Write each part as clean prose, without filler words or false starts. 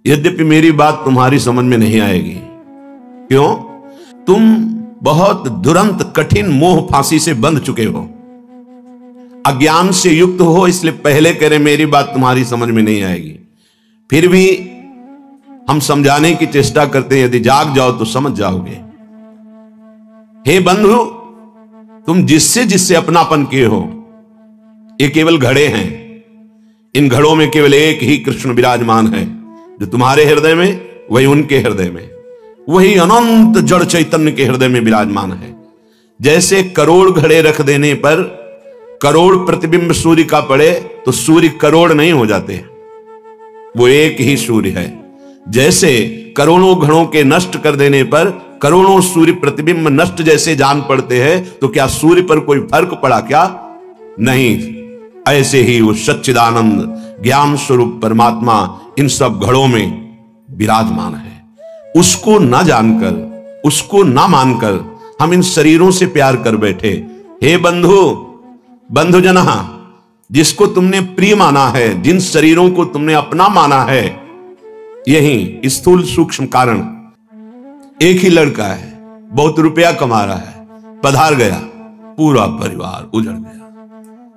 यद्यपि मेरी बात तुम्हारी समझ में नहीं आएगी। क्यों? तुम बहुत दुरंत कठिन मोह फांसी से बंध चुके हो, अज्ञान से युक्त हो, इसलिए पहले कह रहे मेरी बात तुम्हारी समझ में नहीं आएगी। फिर भी हम समझाने की चेष्टा करते हैं, यदि जाग जाओ तो समझ जाओगे। हे बंधु, तुम जिससे जिससे अपनापन किए हो, ये केवल घड़े हैं। इन घड़ों में केवल एक ही कृष्ण विराजमान है, जो तुम्हारे हृदय में वही उनके हृदय में, वही अनंत जड़ चैतन्य के हृदय में विराजमान है। जैसे करोड़ घड़े रख देने पर करोड़ प्रतिबिंब सूर्य का पड़े तो सूर्य करोड़ नहीं हो जाते, वो एक ही सूर्य है। जैसे करोड़ों घड़ों के नष्ट कर देने पर करोड़ों सूर्य प्रतिबिंब नष्ट जैसे जान पड़ते हैं, तो क्या सूर्य पर कोई फर्क पड़ा? क्या नहीं। ऐसे ही वो सच्चिदानंद ज्ञान स्वरूप परमात्मा इन सब घड़ों में विराजमान है। उसको ना जानकर, उसको ना मानकर हम इन शरीरों से प्यार कर बैठे। हे बंधु, बंधुजना, जिसको तुमने प्रिय माना है, जिन शरीरों को तुमने अपना माना है, यही स्थूल सूक्ष्म कारण एक ही लड़का है, बहुत रुपया कमा रहा है, पधार गया, पूरा परिवार उजड़ गया।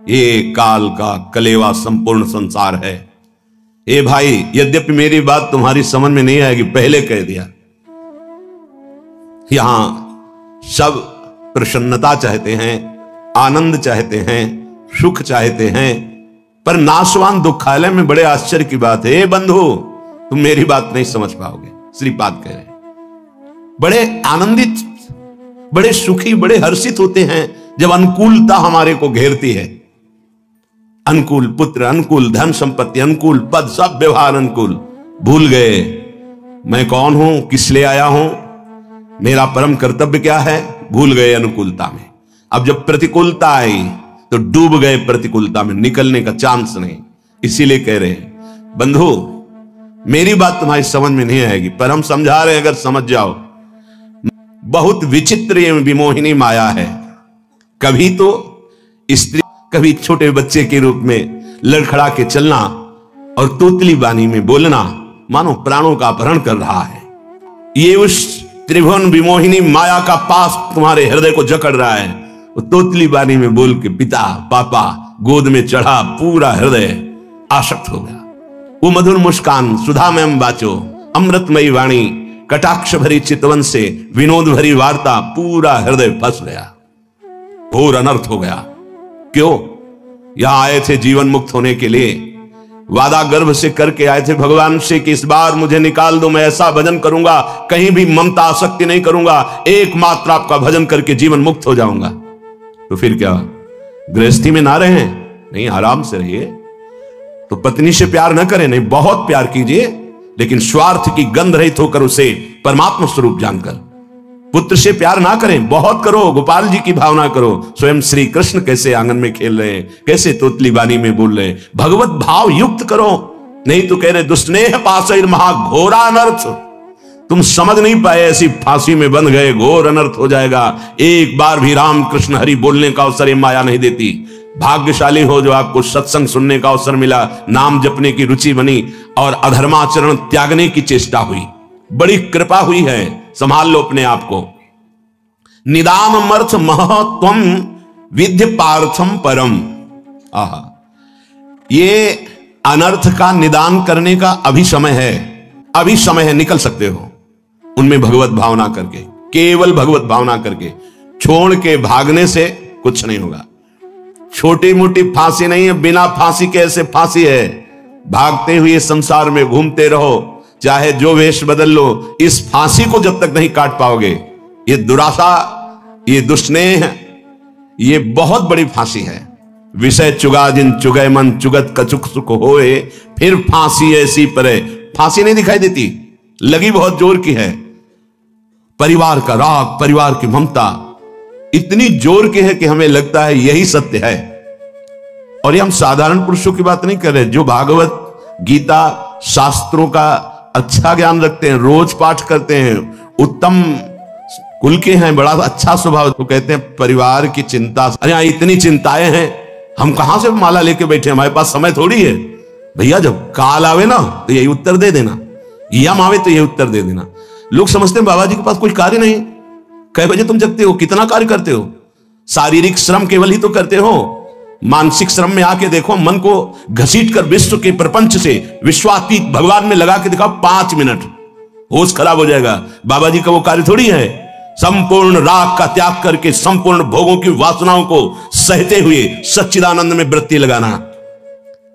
ये काल का कलेवा संपूर्ण संसार है। ए भाई, यद्यपि मेरी बात तुम्हारी समझ में नहीं आएगी, पहले कह दिया। यहां सब प्रसन्नता चाहते हैं, आनंद चाहते हैं, सुख चाहते हैं, पर नाशवान दुखालय में बड़े आश्चर्य की बात है। बंधु, तुम मेरी बात नहीं समझ पाओगे। श्रीपाद कह रहे, बड़े आनंदित, बड़े सुखी, बड़े हर्षित होते हैं जब अनुकूलता हमारे को घेरती है। अनुकूल पुत्र, अनुकूल धन संपत्ति, अनुकूल पद, सब व्यवहार अनुकूल। भूल गए मैं कौन हूं, किस लिए आया हूं, मेरा परम कर्तव्य क्या है, भूल गए अनुकूलता में। अब जब प्रतिकूलता आई तो डूब गए प्रतिकूलता में, निकलने का चांस नहीं। इसीलिए कह रहे हैं बंधु, मेरी बात तुम्हारी समझ में नहीं आएगी, पर हम समझा रहे हैं, अगर समझ जाओ। बहुत विचित्र ये विमोहिनी माया है। कभी तो स्त्री, कभी छोटे बच्चे के रूप में लड़खड़ा के चलना और तोतली बानी में बोलना, मानो प्राणों का अपहरण कर रहा है। ये उस त्रिभुवन विमोहिनी माया का पास तुम्हारे हृदय को जकड़ रहा है। वो तोतली बानी में बोल के पिता पापा गोद में चढ़ा, पूरा हृदय आसक्त हो गया। वो मधुर मुस्कान, सुधामय बाचो, अमृतमयी वाणी, कटाक्ष भरी चितवन से विनोद भरी वार्ता, पूरा हृदय फंस गया, घोर अनर्थ हो गया। क्यों? यहां आए थे जीवन मुक्त होने के लिए, वादा गर्भ से करके आए थे भगवान से कि इस बार मुझे निकाल दो, मैं ऐसा भजन करूंगा, कहीं भी ममता आसक्ति नहीं करूंगा, एकमात्र आपका भजन करके जीवन मुक्त हो जाऊंगा। तो फिर क्या, गृहस्थी में ना रहे? नहीं, आराम से रहिए। तो पत्नी से प्यार न करें, नहीं, बहुत प्यार कीजिए, लेकिन स्वार्थ की गंध रहित होकर उसे परमात्मा स्वरूप जानकर। पुत्र से प्यार ना करें, बहुत करो, गोपाल जी की भावना करो। स्वयं श्री कृष्ण कैसे आंगन में खेल रहे हैं, कैसे तोतली बानी में बोल रहे हैं, भगवत भाव युक्त करो। नहीं तो कह रहे दुस्नेह पाशैर महाघोरा अनर्थ। तुम समझ नहीं पाए, ऐसी फांसी में बंध गए, घोर अनर्थ हो जाएगा। एक बार भी राम कृष्ण हरि बोलने का अवसर ये माया नहीं देती। भाग्यशाली हो जो आपको सत्संग सुनने का अवसर मिला, नाम जपने की रुचि बनी और अधर्माचरण त्यागने की चेष्टा हुई। बड़ी कृपा हुई है, संभाल लो अपने आप को। निदानमर्थ महत्वम विद्य पार्थम परम। आहा, ये अनर्थ का निदान करने का अभी समय है, अभी समय है, निकल सकते हो उनमें भगवत भावना करके, केवल भगवत भावना करके। छोड़ के भागने से कुछ नहीं होगा। छोटी मोटी फांसी नहीं है, बिना फांसी के ऐसे फांसी है। भागते हुए संसार में घूमते रहो, चाहे जो वेश बदल लो, इस फांसी को जब तक नहीं काट पाओगे, ये दुराशा, ये दुष्स्नेह, ये बहुत बड़ी फांसी है। विषय चुगा जिन चुगय मन, चुगत कचुक सुख होए, फिर फांसी ऐसी परे। फांसी नहीं दिखाई देती, लगी बहुत जोर की है। परिवार का राग, परिवार की ममता इतनी जोर की है कि हमें लगता है यही सत्य है। और ये हम साधारण पुरुषों की बात नहीं कर रहे, जो भागवत गीता शास्त्रों का अच्छा ज्ञान रखते हैं, रोज पाठ करते हैं, उत्तम कुल के हैं, बड़ा अच्छा स्वभाव, तो कहते हैं परिवार की चिंता। अरे इतनी चिंताएं हैं, हम कहां से माला लेके बैठे, हमारे पास समय थोड़ी है। भैया जब काल आवे ना तो यही उत्तर दे देना, यम आवे तो ये उत्तर दे देना। लोग समझते हैं बाबा जी के पास कोई कार्य नहीं। कई बजे तुम जगते हो, कितना कार्य करते हो? शारीरिक श्रम केवल ही तो करते हो, मानसिक श्रम में आके देखो, मन को घसीट कर विश्व के प्रपंच से विश्वातीत भगवान में लगा के दिखाओ 5 मिनट, होश खराब हो जाएगा। बाबा जी का वो कार्य थोड़ी है। संपूर्ण राग का त्याग करके संपूर्ण भोगों की वासनाओं को सहते हुए सच्चिदानंद में वृत्ति लगाना,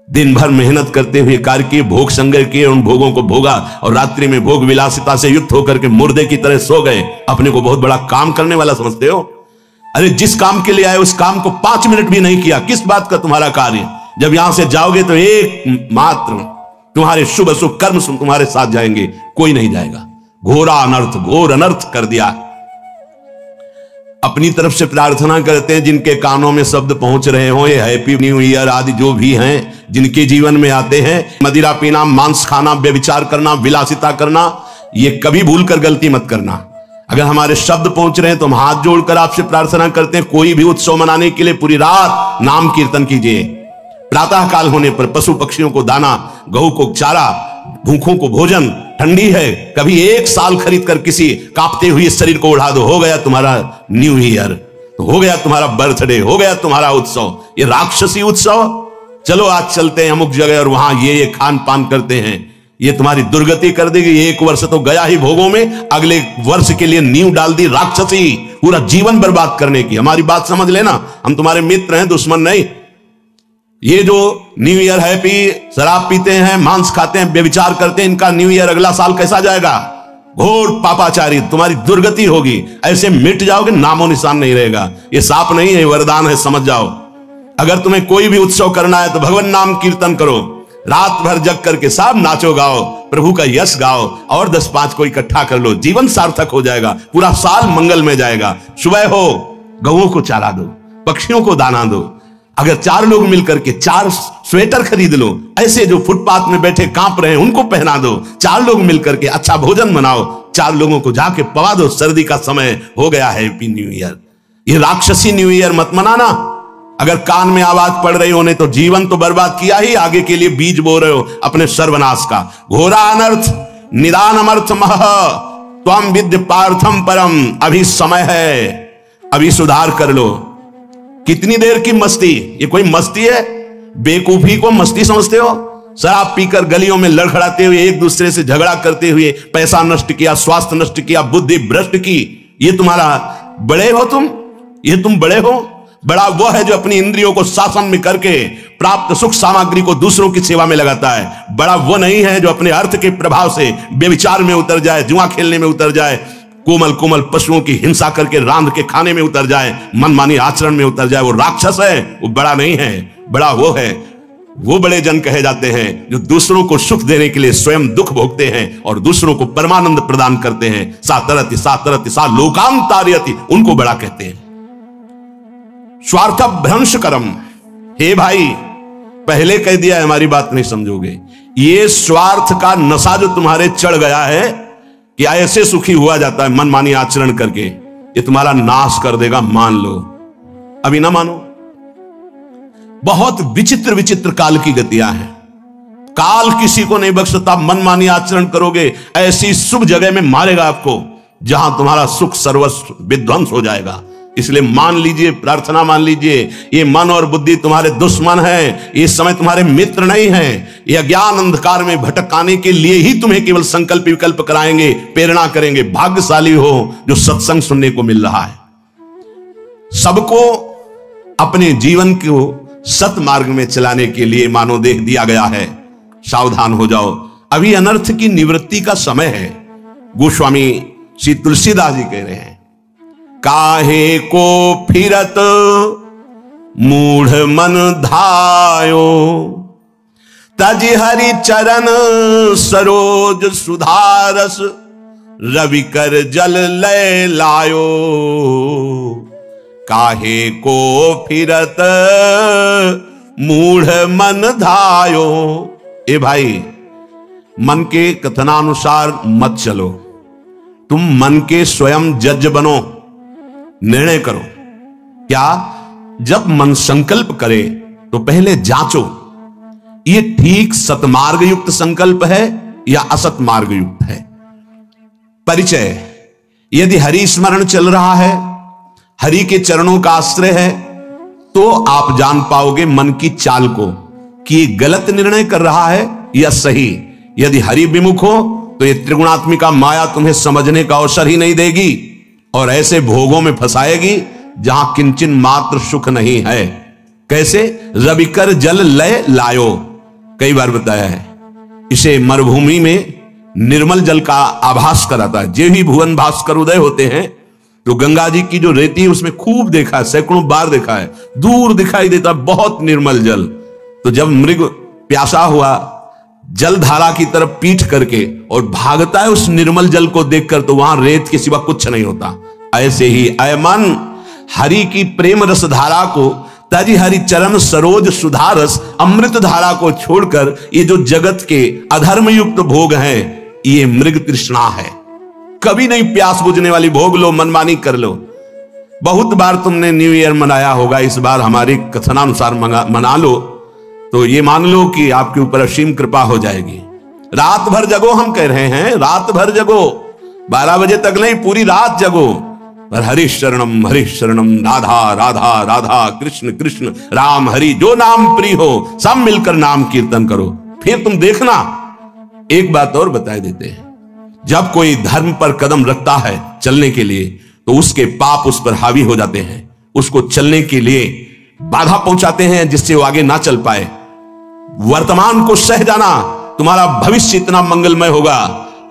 दिन भर मेहनत करते हुए कार्य किए, भोग संग्रह किए, उन भोगों को भोगा और रात्रि में भोग विलासिता से युक्त होकर के मुर्दे की तरह सो गए। अपने को बहुत बड़ा काम करने वाला समझते हो? अरे जिस काम के लिए आए उस काम को 5 मिनट भी नहीं किया, किस बात का तुम्हारा कार्य? जब यहां से जाओगे तो एक मात्र तुम्हारे शुभ अशुभ कर्म तुम्हारे साथ जाएंगे, कोई नहीं जाएगा। घोरा अनर्थ, घोर अनर्थ कर दिया। अपनी तरफ से प्रार्थना करते हैं जिनके कानों में शब्द पहुंच रहे हो, ये हैप्पी न्यू ईयर आदि जो भी हैं, जिनके जीवन में आते हैं, मदिरा पीना, मांस खाना, व्यभिचार करना, विलासिता करना, ये कभी भूल कर गलती मत करना। अगर हमारे शब्द पहुंच रहे हैं तो हम हाथ जोड़कर आपसे प्रार्थना करते हैं, कोई भी उत्सव मनाने के लिए पूरी रात नाम कीर्तन कीजिए। प्रातः काल होने पर पशु पक्षियों को दाना, गऊ को चारा, भूखों को भोजन, ठंडी है कभी 1 साल खरीद कर किसी कांपते हुए शरीर को उड़ा दो, हो गया तुम्हारा न्यू ईयर, हो गया तुम्हारा बर्थडे, हो गया तुम्हारा उत्सव। ये राक्षसी उत्सव, चलो आज चलते हैं अमुक जगह और वहां ये खान पान करते हैं, ये तुम्हारी दुर्गति कर देगी। 1 वर्ष तो गया ही भोगों में, अगले वर्ष के लिए नींव डाल दी राक्षसी, पूरा जीवन बर्बाद करने की। हमारी बात समझ लेना, हम तुम्हारे मित्र हैं, दुश्मन नहीं। ये जो न्यू ईयर हैप्पी, शराब पीते हैं, मांस खाते हैं, व्यभिचार करते हैं, इनका न्यू ईयर अगला साल कैसा जाएगा? घोर पापाचारी, तुम्हारी दुर्गति होगी। ऐसे मिट जाओगे, नामो निशान नहीं रहेगा। ये साप नहीं है, वरदान है, समझ जाओ। अगर तुम्हें कोई भी उत्सव करना है तो भगवान नाम कीर्तन करो, रात भर जग करके सब नाचो गाओ, प्रभु का यश गाओ और 10-5 को इकट्ठा कर लो, जीवन सार्थक हो जाएगा, पूरा साल मंगल में जाएगा। सुबह हो गऊओं को चारा दो, पक्षियों को दाना दो। अगर 4 लोग मिलकर के 4 स्वेटर खरीद लो, ऐसे जो फुटपाथ में बैठे कांप रहे हैं उनको पहना दो। 4 लोग मिलकर के अच्छा भोजन बनाओ, 4 लोगों को जाके पवा दो। सर्दी का समय हो गया है, हैप्पी न्यू ईयर। ये राक्षसी न्यू ईयर मत मनाना। अगर कान में आवाज पड़ रही हो, नहीं तो जीवन तो बर्बाद किया ही, आगे के लिए बीज बो रहे हो अपने सर्वनाश का। घोरा अनर्थ निदान अमर्थ मह त्वम विद्य पार्थम परम। अभी समय है, अभी सुधार कर लो। कितनी देर की मस्ती? ये कोई मस्ती है? बेकूफी को मस्ती समझते हो? शराब पीकर गलियों में लड़खड़ाते हुए, एक दूसरे से झगड़ा करते हुए पैसा नष्ट किया, स्वास्थ्य नष्ट किया, बुद्धि भ्रष्ट की। ये तुम्हारा बड़े हो तुम? ये तुम बड़े हो? बड़ा वो है जो अपनी इंद्रियों को शासन में करके प्राप्त सुख सामग्री को दूसरों की सेवा में लगाता है। बड़ा वो नहीं है जो अपने अर्थ के प्रभाव से व्यभिचार में उतर जाए, जुआ खेलने में उतर जाए, कोमल कोमल पशुओं की हिंसा करके रांध के खाने में उतर जाए, मनमानी आचरण में उतर जाए। वो राक्षस है, वो बड़ा नहीं है। बड़ा वो है, वो बड़े जन कहे जाते हैं जो दूसरों को सुख देने के लिए स्वयं दुख भोगते हैं और दूसरों को परमानंद प्रदान करते हैं। सातरति सातरति सा लोकांतार्यति, उनको बड़ा कहते हैं। स्वार्थ भ्रंश करम। हे भाई, पहले कह दिया, हमारी बात नहीं समझोगे। ये स्वार्थ का नशा जो तुम्हारे चढ़ गया है कि ऐसे सुखी हुआ जाता है मनमानी आचरण करके, ये तुम्हारा नाश कर देगा, मान लो। अभी ना मानो। बहुत विचित्र विचित्र काल की गतियां हैं। काल किसी को नहीं बख्शता। मनमानी आचरण करोगे, ऐसी शुभ जगह में मारेगा आपको जहां तुम्हारा सुख सर्वस्व विध्वंस हो जाएगा। इसलिए मान लीजिए, प्रार्थना मान लीजिए, ये मन और बुद्धि तुम्हारे दुश्मन है, ये समय तुम्हारे मित्र नहीं है। ये अज्ञान अंधकार में भटकाने के लिए ही तुम्हें केवल संकल्प विकल्प कराएंगे, प्रेरणा करेंगे। भाग्यशाली हो जो सत्संग सुनने को मिल रहा है। सबको अपने जीवन को सत मार्ग में चलाने के लिए मानव देह दिया गया है। सावधान हो जाओ, अभी अनर्थ की निवृत्ति का समय है। गोस्वामी श्री तुलसीदास जी कह रहे हैं, काहे को फिरत मूढ़ मन धायो, तज हरि चरण सरोज सुधारस, रवि कर जल लय लायो। काहे को फिरत मूढ़ मन धायो। ए भाई, मन के कथनानुसार मत चलो। तुम मन के स्वयं जज बनो, निर्णय करो। क्या? जब मन संकल्प करे तो पहले जांचो, ये ठीक सतमार्ग युक्त संकल्प है या असत मार्ग युक्त है। परिचय, यदि हरि स्मरण चल रहा है, हरि के चरणों का आश्रय है, तो आप जान पाओगे मन की चाल को कि ये गलत निर्णय कर रहा है या सही। यदि हरि विमुख हो तो ये त्रिगुणात्मिका माया तुम्हें समझने का अवसर ही नहीं देगी और ऐसे भोगों में फंसाएगी जहां किंचन मात्र सुख नहीं है। कैसे? रविकर जल लय लायो, कई बार बताया है। इसे मरुभूमि में निर्मल जल का आभास कराता है। जे ही भुवन भास्कर उदय होते हैं तो गंगा जी की जो रेती है उसमें खूब देखा है, सैकड़ों बार देखा है, दूर दिखाई देता बहुत निर्मल जल। तो जब मृग प्यासा हुआ जलधारा की तरफ पीठ करके और भागता है उस निर्मल जल को देखकर, तो वहां रेत के सिवा कुछ नहीं होता। ऐसे ही अय मन, हरि की प्रेम रस धारा को, ताजी हरि चरण सरोज सुधारस अमृत धारा को छोड़कर ये जो जगत के अधर्म युक्त भोग हैं, ये मृग तृष्णा है। कभी नहीं प्यास बुझने वाली भोग लो, मनमानी कर लो। बहुत बार तुमने न्यू ईयर मनाया होगा, इस बार हमारे कथनानुसार मना लो तो ये मान लो कि आपके ऊपर असीम कृपा हो जाएगी। रात भर जगो, हम कह रहे हैं रात भर जगो, 12 बजे तक नहीं, पूरी रात जगो। और हरीश शरणम राधा राधा राधा, कृष्ण कृष्ण राम हरि, जो नाम प्रिय हो सब मिलकर नाम कीर्तन करो। फिर तुम देखना। एक बात और बता देते हैं, जब कोई धर्म पर कदम रखता है चलने के लिए, तो उसके पाप उस पर हावी हो जाते हैं, उसको चलने के लिए बाधा पहुंचाते हैं जिससे वो आगे ना चल पाए। वर्तमान को सह जाना, तुम्हारा भविष्य इतना मंगलमय होगा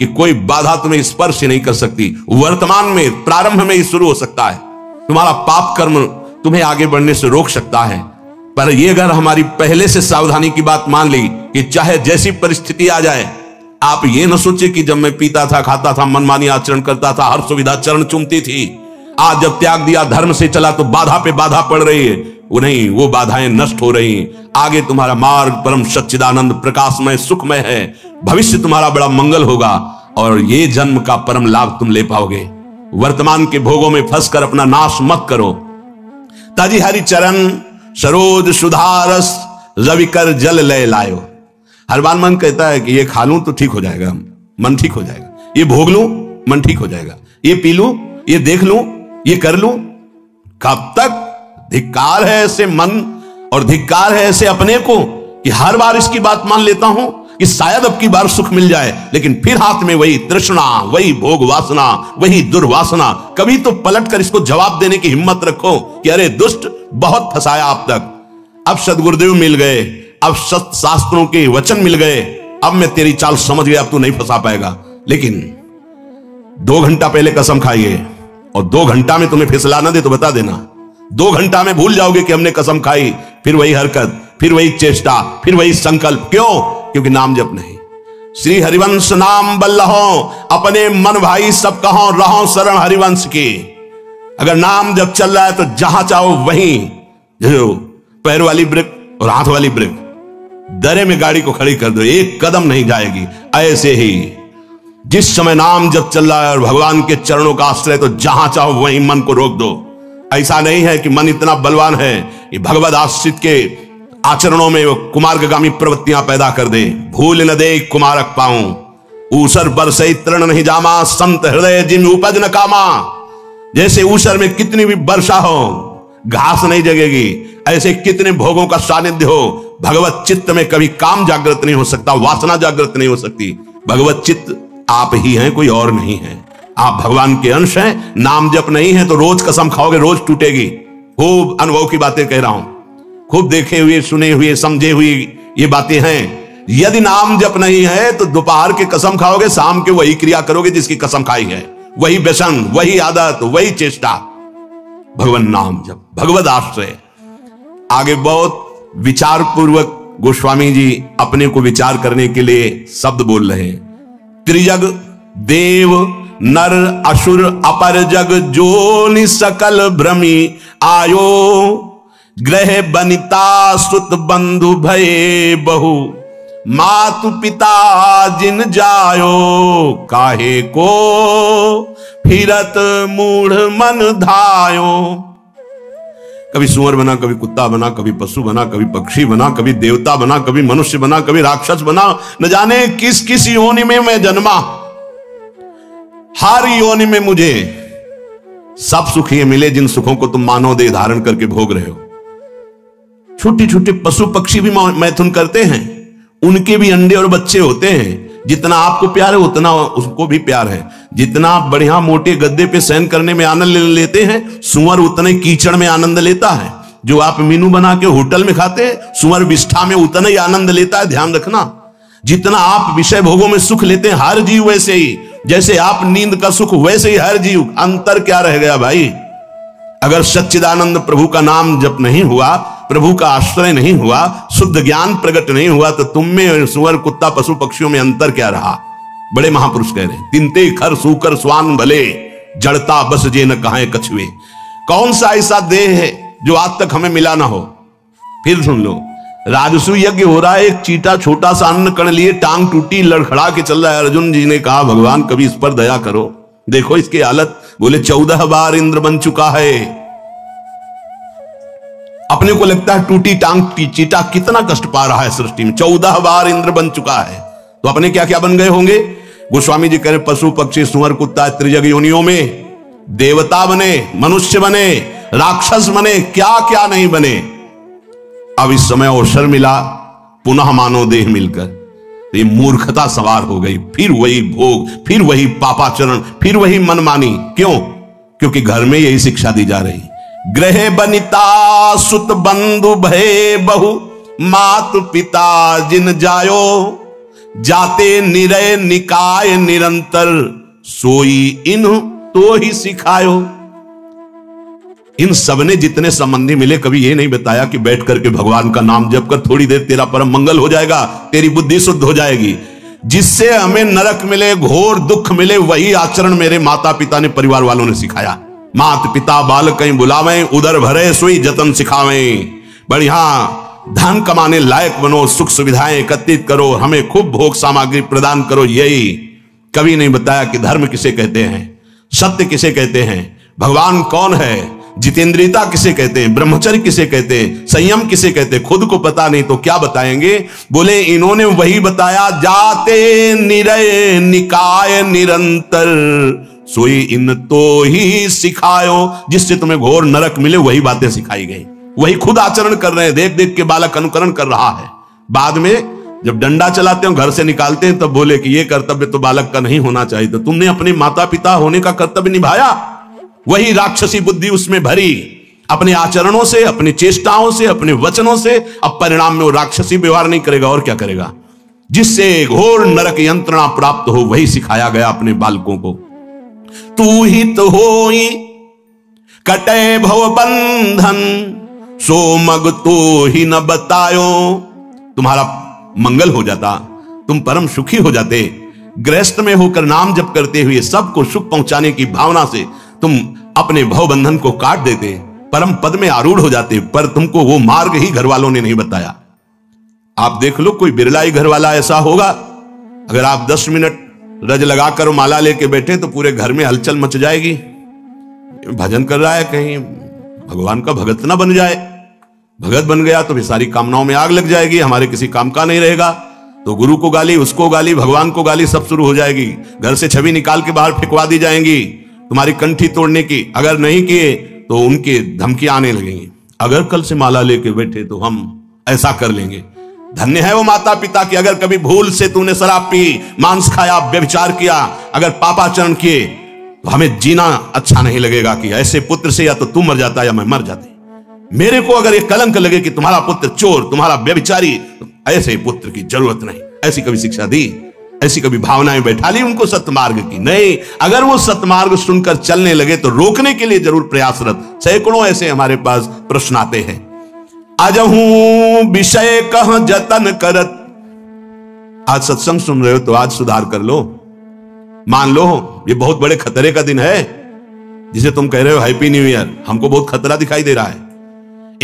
कि कोई बाधा तुम्हें स्पर्श नहीं कर सकती। वर्तमान में, प्रारंभ में ही शुरू हो सकता है। तुम्हारा पाप कर्म तुम्हें आगे बढ़ने से रोक सकता है। पर यह अगर हमारी पहले से सावधानी की बात मान ली कि चाहे जैसी परिस्थिति आ जाए, आप ये न सोचे कि जब मैं पीता था, खाता था, मनमानी आचरण करता था, हर सुविधा चरण चूमती थी, आज जब त्याग दिया, धर्म से चला तो बाधा पे बाधा पड़ रही है। वो नहीं, वो बाधाएं नष्ट हो रही। आगे तुम्हारा मार्ग परम सच्चिदानंद प्रकाशमय सुखमय है। भविष्य तुम्हारा बड़ा मंगल होगा और ये जन्म का परम लाभ तुम ले पाओगे। वर्तमान के भोगों में फंसकर अपना नाश मत करो। ताजी हरि चरण सरोज सुधारस रविकर जल लय लायो। हर बार मन कहता है कि ये खा लूं तो ठीक हो जाएगा, मन ठीक हो जाएगा, ये भोग लूं मन ठीक हो जाएगा, ये पी लूं, ये देख लूं, ये कर लूं। कब तक? धिक्कार है ऐसे मन और धिक्कार है ऐसे अपने को कि हर बार इसकी बात मान लेता हूं कि शायद अब की बार सुख मिल जाए, लेकिन फिर हाथ में वही तृष्णा, वही भोग वासना, वही दुर्वासना। कभी तो पलट कर इसको जवाब देने की हिम्मत रखो कि अरे दुष्ट, बहुत फंसाया अब तक, अब सदगुरुदेव मिल गए, अब सत्य शास्त्रों के वचन मिल गए, अब मैं तेरी चाल समझ गया, अब तू नहीं फंसा पाएगा। लेकिन 2 घंटा पहले कसम खाइए और 2 घंटा में तुम्हें फिसला ना दे तो बता देना, 2 घंटा में भूल जाओगे कि हमने कसम खाई। फिर वही हरकत, फिर वही चेष्टा, फिर वही संकल्प। क्यों? क्योंकि नाम जप नहीं। श्री हरिवंश नाम बल्लहो, अपने मन भाई सब कहो, रहो शरण हरिवंश की। अगर नाम जब चल रहा है तो जहां चाहो वहीं, जो पैर वाली ब्रेक और हाथ वाली ब्रेक, दरे में गाड़ी को खड़ी कर दो, एक कदम नहीं जाएगी। ऐसे ही जिस समय नाम जब चल रहा है और भगवान के चरणों का आश्रय, तो जहां चाहो वहीं मन को रोक दो। ऐसा नहीं है कि मन इतना बलवान है कि भगवद आश्रित के आचरणों में वो कुमार्गामी प्रवृत्तियां पैदा कर दे। भूल न दे कुमारक पाऊं, ऊसर बरसई तृण नहीं जामा, संत हृदय जिम उपज न कामा। जैसे ऊसर में कितनी भी वर्षा हो घास नहीं जगेगी, ऐसे कितने भोगों का सानिध्य हो, भगवत चित्त में कभी काम जागृत नहीं हो सकता, वासना जागृत नहीं हो सकती। भगवत चित्त आप ही हैं, कोई और नहीं है। आप भगवान के अंश हैं। नाम जप नहीं है तो रोज कसम खाओगे, रोज टूटेगी। खूब अनुभव की बातें कह रहा हूं, खूब देखे हुए, सुने हुए, समझे हुए ये बातें हैं। यदि नाम जप नहीं है तो दोपहर के कसम खाओगे, शाम के वही क्रिया करोगे जिसकी कसम खाई है, वही व्यसन, वही आदत, वही चेष्टा। भगवान नाम जप, भगवद आश्रय। आगे बहुत विचार पूर्वक गोस्वामी जी अपने को विचार करने के लिए शब्द बोल रहे हैं। त्रिजग देव नर असुर अपर जग जोनि सकल भ्रमी आयो, ग्रह बनिता सुत बंधु भये बहु, मातु पिता जिन जायो, काहे को फिरत मूढ़ मन धायो। कभी सुअर बना, कभी कुत्ता बना, कभी पशु बना, कभी पक्षी बना, कभी देवता बना, कभी मनुष्य बना, कभी राक्षस बना, न जाने किस किस योनि में मैं जन्मा। हर योनि में मुझे सब सुख ये मिले जिन सुखों को तुम मानव देह धारण करके भोग रहे हो। छोटे छोटे पशु पक्षी भी मैथुन करते हैं, उनके भी अंडे और बच्चे होते हैं। जितना आपको प्यार है उतना उसको भी प्यार है। जितना आप बढ़िया मोटे गद्दे पे शयन करने में आनंद लेते हैं, सुअर उतने कीचड़ में आनंद लेता है। जो आप मीनू बना के होटल में खाते हैं, सुअर विष्ठा में उतना ही आनंद लेता है। ध्यान रखना, जितना आप विषय भोगों में सुख लेते हैं, हर जीव वैसे ही, जैसे आप नींद का सुख वैसे ही हर जीव। अंतर क्या रह गया भाई? अगर सच्चिदानंद प्रभु का नाम जप नहीं हुआ, प्रभु का आश्रय नहीं हुआ, शुद्ध ज्ञान प्रकट नहीं हुआ, तो तुम में सुअर कुत्ता पशु पक्षियों में अंतर क्या रहा? बड़े महापुरुष कह रहे हैं, तिनते खर सूकर स्वान भले, जड़ता बस जे न कहां कछुए। कौन सा ऐसा देह है जो आज तक हमें मिला ना हो? फिर सुन लो, राजसु यज्ञ हो रहा है, एक चीटा छोटा सा अन्न कण लिए टांग टूटी लड़खड़ा के चल रहा है। अर्जुन जी ने कहा, भगवान कभी इस पर दया करो, देखो इसकी हालत। बोले 14 बार इंद्र बन चुका है। अपने को लगता है टूटी टांग चीटा कितना कष्ट पा रहा है सृष्टि में, 14 बार इंद्र बन चुका है, तो अपने क्या क्या बन गए होंगे? गोस्वामी जी कह रहे, पशु पक्षी सुअर कुत्ता त्रिजग योनियों में देवता बने, मनुष्य बने, राक्षस बने, क्या क्या नहीं बने। अब इस समय अवसर मिला, पुनः मानव देह मिलकर, तो ये मूर्खता सवार हो गई। फिर वही भोग, फिर वही पापाचरण, फिर वही मनमानी। क्यों? क्योंकि घर में यही शिक्षा दी जा रही। ग्रह बनिता सुत बंधु भय बहु, मात पिता जिन जायो, जाते निरय निकाय निरंतर, सोई इन तो ही सिखायो। इन सबने जितने संबंधी मिले, कभी ये नहीं बताया कि बैठ करके भगवान का नाम जप कर थोड़ी देर तेरा परम मंगल हो जाएगा, तेरी बुद्धि शुद्ध हो जाएगी। जिससे हमें नरक मिले, घोर दुख मिले, वही आचरण मेरे माता पिता ने, परिवार वालों ने सिखाया। मात पिता बाल कहीं बुलावें, उदर भरे सोई जतन सिखावें। बढ़िया धन कमाने लायक बनो, सुख सुविधाएं एकत्रित करो, हमें खूब भोग सामग्री प्रदान करो। यही कभी नहीं बताया कि धर्म किसे कहते हैं, सत्य किसे कहते हैं, भगवान कौन है, जितेंद्रियता किसे कहते हैं, ब्रह्मचर्य किसे कहते हैं, संयम किसे कहते हैं। खुद को पता नहीं तो क्या बताएंगे? बोले इन्होंने वही बताया, जाते निरय निकाय निरंतर, सोई इन तो ही सिखायो। जिससे तुम्हें घोर नरक मिले, वही बातें सिखाई गई, वही खुद आचरण कर रहे हैं। देख देख के बालक अनुकरण कर रहा है। बाद में जब डंडा चलाते हो, घर से निकालते हैं, तब बोले कि ये कर्तव्य तो बालक का नहीं होना चाहिए। तो तुमने अपने माता पिता होने का कर्तव्य निभाया, वही राक्षसी बुद्धि उसमें भरी, अपने आचरणों से, अपनी चेष्टाओं से, अपने वचनों से। अब परिणाम में वो राक्षसी व्यवहार नहीं करेगा और क्या करेगा? जिससे घोर नरक यंत्रणा प्राप्त हो, वही सिखाया गया अपने बालकों को। तू ही तो होई कटे भव बंधन, सो मग तो ही न बतायो। तुम्हारा मंगल हो जाता, तुम परम सुखी हो जाते। गृहस्थ में होकर नाम जप करते हुए सबको सुख पहुंचाने की भावना से तुम अपने भव बंधन को काट देते, परम पद में आरूढ़ हो जाते। पर तुमको वो मार्ग ही घर वालों ने नहीं बताया। आप देख लो, कोई बिरला ही घर वाला ऐसा होगा, अगर आप 10 मिनट रज लगाकर माला लेके बैठे तो पूरे घर में हलचल मच जाएगी। भजन कर रहा है, कहीं भगवान का भगत ना बन जाए। भगत बन गया तो भी सारी कामनाओं में आग लग जाएगी, हमारे किसी काम का नहीं रहेगा। तो गुरु को गाली, उसको गाली, भगवान को गाली, सब शुरू हो जाएगी। घर से छवि निकाल के बाहर फेंकवा दी जाएंगी, तुम्हारी कंठी तोड़ने की। अगर नहीं किए तो उनके धमकियां आने लगेंगी। अगर कल से माला लेके बैठे तो हम ऐसा कर लेंगे। धन्य है वो माता पिता की, अगर कभी भूल से तूने शराब पी, मांस खाया, व्यभिचार किया, अगर पापाचरण किए, तो हमें जीना अच्छा नहीं लगेगा कि ऐसे पुत्र से या तो तू मर जाता या मैं मर जाती। मेरे को अगर ये कलंक लगे कि तुम्हारा पुत्र चोर, तुम्हारा व्यभिचारी, तो ऐसे पुत्र की जरूरत नहीं। ऐसी कभी शिक्षा दी, ऐसी कभी भावनाएं बैठा ली उनको सतमार्ग की? नहीं। अगर वो सतमार्ग सुनकर चलने लगे तो रोकने के लिए जरूर प्रयासरत। सैकड़ों ऐसे हमारे पास प्रश्न आते हैं। अजहू विषय कह जतन करत। आज सत्संग सुन रहे हो तो आज सुधार कर लो। मान लो ये बहुत बड़े खतरे का दिन है, जिसे तुम कह रहे हो हैप्पी न्यू ईयर। हमको बहुत खतरा दिखाई दे रहा है।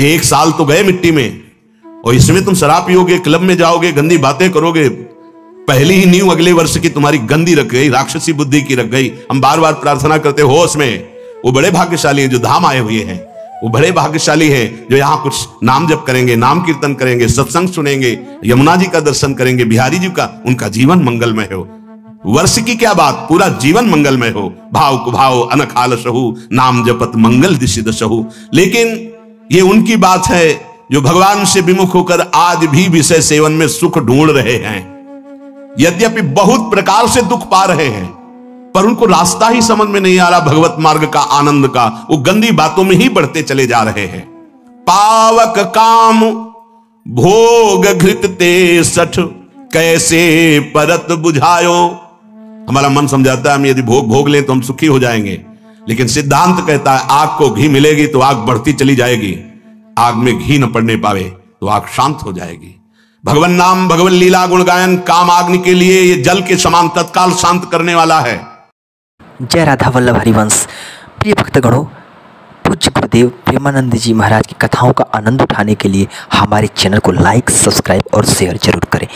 1 साल तो गए मिट्टी में, और इसमें तुम शराब पियोगे, क्लब में जाओगे, गंदी बातें करोगे। पहली ही नींव अगले वर्ष की तुम्हारी गंदी रख गई, राक्षसी बुद्धि की रख गई। हम बार बार प्रार्थना करते होश में, वो बड़े भाग्यशाली हैं जो धाम आए हुए हैं। वो बड़े भाग्यशाली हैं जो यहां कुछ नाम जप करेंगे, नाम कीर्तन करेंगे, सत्संग सुनेंगे, यमुना जी का दर्शन करेंगे, बिहारी जी का, उनका जीवन मंगलमय हो। वर्ष की क्या बात, पूरा जीवन मंगलमय हो। भाव कुभाव अनखाल सहु, नाम जपत मंगल दिशि दशहु। लेकिन ये उनकी बात है जो भगवान से विमुख होकर आज भी विषय सेवन में सुख ढूंढ रहे हैं, यद्यपि बहुत प्रकार से दुख पा रहे हैं, पर उनको रास्ता ही समझ में नहीं आ रहा भगवत मार्ग का, आनंद का। वो गंदी बातों में ही बढ़ते चले जा रहे हैं। पावक काम भोग घृत ते सठ, कैसे परत बुझायो। हमारा मन समझाता है हम यदि भोग भोग लें तो हम सुखी हो जाएंगे, लेकिन सिद्धांत कहता है आग को घी मिलेगी तो आग बढ़ती चली जाएगी, आग में घी न पड़ने पावे तो आग शांत हो जाएगी। भगवान नाम, भगवान लीला, गुण गायन काम अग्नि के लिए ये जल के समान तत्काल शांत करने वाला है। जय राधा वल्लभ हरिवंश। प्रिय भक्तगणों, पूज्य गुरुदेव प्रेमानंद जी महाराज की कथाओं का आनंद उठाने के लिए हमारे चैनल को लाइक, सब्सक्राइब और शेयर जरूर करें।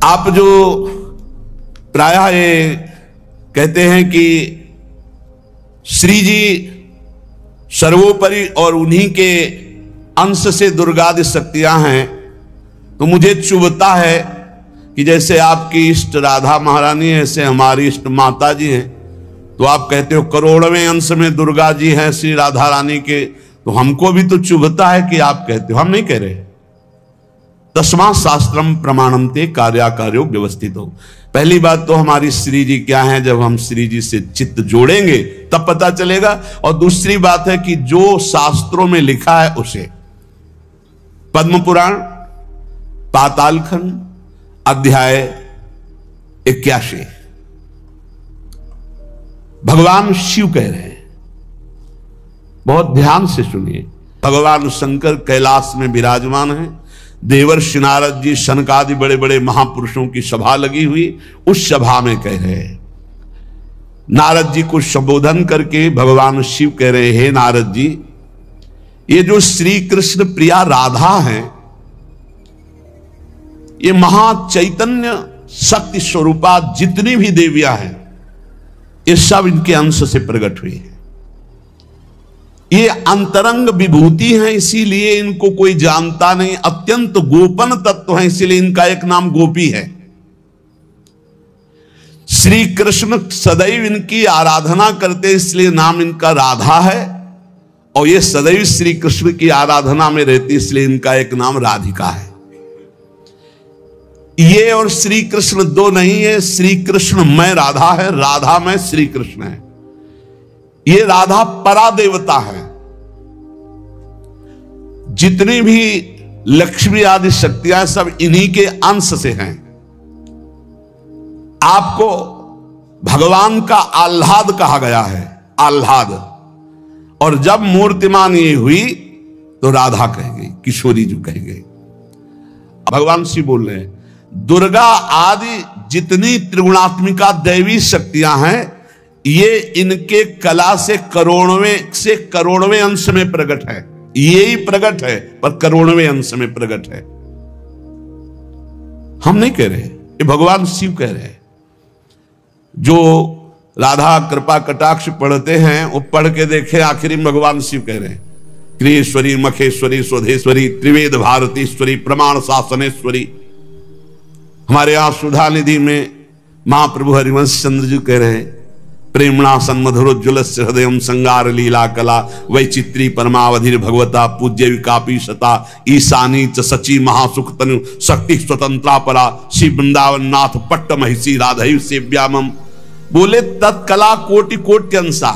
आप जो प्रायः ये कहते हैं कि श्री जी सर्वोपरि और उन्हीं के अंश से दुर्गादि शक्तियां हैं, तो मुझे चुभता है कि जैसे आपकी इष्ट राधा महारानी है, ऐसे हमारी इष्ट माता जी हैं, तो आप कहते हो करोड़वें अंश में दुर्गा जी हैं श्री राधा रानी के, तो हमको भी तो चुभता है कि आप कहते हो, हम नहीं कह रहे। तस्मा शास्त्रम प्रमाणन्ते कार्याकार्यो व्यवस्थित हो। पहली बात तो हमारी श्री जी क्या है, जब हम श्री जी से चित्त जोड़ेंगे तब पता चलेगा। और दूसरी बात है कि जो शास्त्रों में लिखा है उसे, पद्म पुराण पातालखंड अध्याय 81 भगवान शिव कह रहे हैं, बहुत ध्यान से सुनिए। भगवान शंकर कैलाश में विराजमान हैं, देवर्षि नारद जी, शनक आदि बड़े बड़े महापुरुषों की सभा लगी हुई, उस सभा में कह रहे हैं, नारद जी को संबोधन करके भगवान शिव कह रहे हैं, हे नारद जी, ये जो श्री कृष्ण प्रिया राधा है, ये महाचैतन्य शक्ति स्वरूपा जितनी भी देवियां हैं, ये सब इनके अंश से प्रकट हुई है। ये अंतरंग विभूति हैं, इसीलिए इनको कोई जानता नहीं, अत्यंत गोपन तत्व है, इसीलिए इनका एक नाम गोपी है। श्री कृष्ण सदैव इनकी आराधना करते, इसलिए नाम इनका राधा है, और ये सदैव श्री कृष्ण की आराधना में रहती, इसलिए इनका एक नाम राधिका है। ये और श्री कृष्ण दो नहीं है, श्री कृष्ण में राधा है, राधा में श्री कृष्ण है। ये राधा परा देवता है। जितनी भी लक्ष्मी आदि शक्तियां सब इन्हीं के अंश से हैं। आपको भगवान का आह्लाद कहा गया है, आह्लाद। और जब मूर्तिमान ये हुई तो राधा कह गई, किशोरी जी कह गई। भगवान शिव बोल रहे हैं, दुर्गा आदि जितनी त्रिगुणात्मिका दैवी शक्तियां हैं, ये इनके कला से करोड़वें अंश में प्रकट है। ये ही प्रकट है, पर करोड़वें अंश में प्रकट है। हम नहीं कह रहे, ये भगवान शिव कह रहे हैं। जो राधा कृपा कटाक्ष पढ़ते हैं, वो पढ़ के देखे, आखिरी में भगवान शिव कह रहे हैं, क्रियेश्वरी, मखेश्वरी, स्वधेश्वरी, त्रिवेद भारतीश्वरी, प्रमाण शासनेश्वरी। हमारे यहां सुधा निधि में महाप्रभु हरिवंश चंद्र जी कह रहे हैं, प्रेमणा सन्मधुरोज्ज्वल हृदय संगार लीला कला वैचित्री परमावधि भगवता पूज्य विकापी सता ईशानी च सची महासुख तनु शक्ति स्वतंत्रा परा श्री वृंदावन नाथ पट्ट महिषी राधैव सेव्यामम। बोले तत्कला कोटि कोटि अंसा,